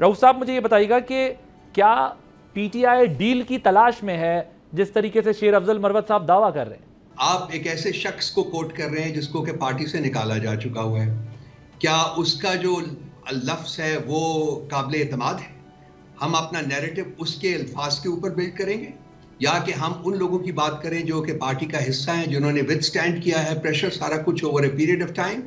रऊफ साहब, मुझे ये बताइएगा कि क्या पीटीआई डील की तलाश में है, जिस तरीके से शेर अफजल मरवत साहब दावा कर रहे हैं? आप एक ऐसे शख्स को कोट कर रहे हैं जिसको कि पार्टी से निकाला जा चुका हुआ है। क्या उसका जो लफ्ज़ है वो काबिल एतमाद है? हम अपना नैरेटिव उसके अल्फाज के ऊपर बिल्ड करेंगे, या कि हम उन लोगों की बात करें जो कि पार्टी का हिस्सा हैं, जिन्होंने विदस्टैंड किया है प्रेशर सारा कुछ over a period of time?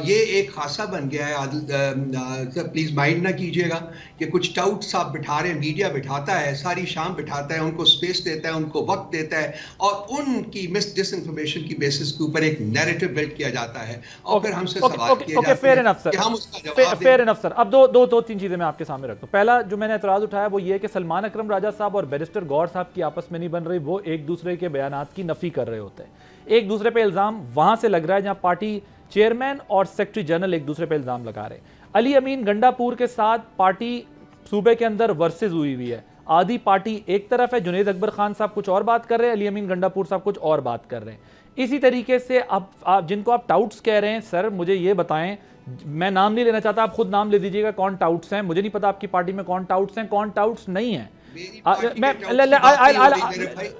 ये एक खासा बन गया है। आदिल प्लीज माइंड ना कीजिएगा कि कुछ टाउट्स आप बिठा रहे हैं, मीडिया बिठाता है, सारी शाम बिठाता है, उनको स्पेस देता है, उनको वक्त देता है और उनकी डिसइंफॉर्मेशन की बेसिस के ऊपर एक नैरेटिव बिल्ड किया जाता है और फिर हमसे सवाल किए जाते हैं कि हम उसका जवाब दें। Fair enough sir. अब दो तीन चीजें मैं आपके सामने रखता हूं। पहला जो मैंने एतराज उठाया वो ये कि सलमान अकरम राजा साहब और बैरिस्टर गौर साहब की आपस में नहीं बन रही, वो एक दूसरे के बयानात की नफी कर रहे होते हैं। एक दूसरे पे इल्जाम वहां से लग रहा है जहां पार्टी चेयरमैन और सेक्रेटरी जनरल एक दूसरे पे इल्जाम लगा रहे हैं। अली अमीन गंडापुर के साथ पार्टी सूबे के अंदर वर्सेस हुई है। आधी पार्टी एक तरफ है, जुनेद अकबर खान साहब कुछ और बात कर रहे हैं, अली अमीन गंडापुर साहब कुछ और बात कर रहे हैं। इसी तरीके से अब आप जिनको आप टाउट्स कह रहे हैं, सर मुझे ये बताएं, मैं नाम नहीं लेना चाहता, आप खुद नाम ले दीजिएगा कौन टाउट्स हैं। मुझे नहीं पता आपकी पार्टी में कौन टाउट्स हैं, कौन टाउट्स नहीं है।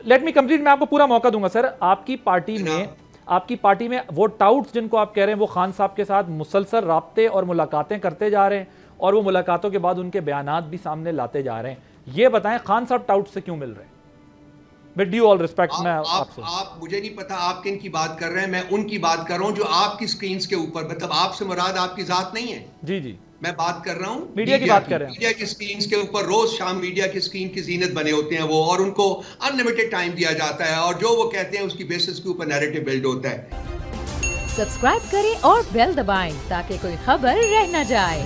लेट मी कंप्लीट, मैं आपको पूरा मौका दूंगा सर। आपकी पार्टी में वो टाउट्स जिनको आप कह रहे हैं वो खान साहब के साथ मुसलसल राब्ते और मुलाकातें करते जा रहे हैं और वो मुलाकातों के बाद उनके बयानात भी सामने लाते जा रहे हैं। ये बताएं खान साहब टाउट्स से क्यों मिल रहे हैं? विद ड्यू ऑल रिस्पेक्ट, मैं आपसे आप मुझे नहीं पता आप किन की बात कर रहे हैं, मैं उनकी बात कर रहा हूं जो आपकी स्क्रीन के ऊपर, मतलब आपसे मुराद आपकी जात नहीं है। जी जी, मैं बात कर रहा हूं मीडिया की बात कर रहे हैं। मीडिया की स्क्रीन के ऊपर रोज शाम मीडिया की स्क्रीन की जीनत बने होते हैं वो, और उनको अनलिमिटेड टाइम दिया जाता है और जो वो कहते हैं उसकी बेसिस के ऊपर नैरेटिव बिल्ड होता है। सब्सक्राइब करें और बेल दबाएं ताकि कोई खबर रह न जाए।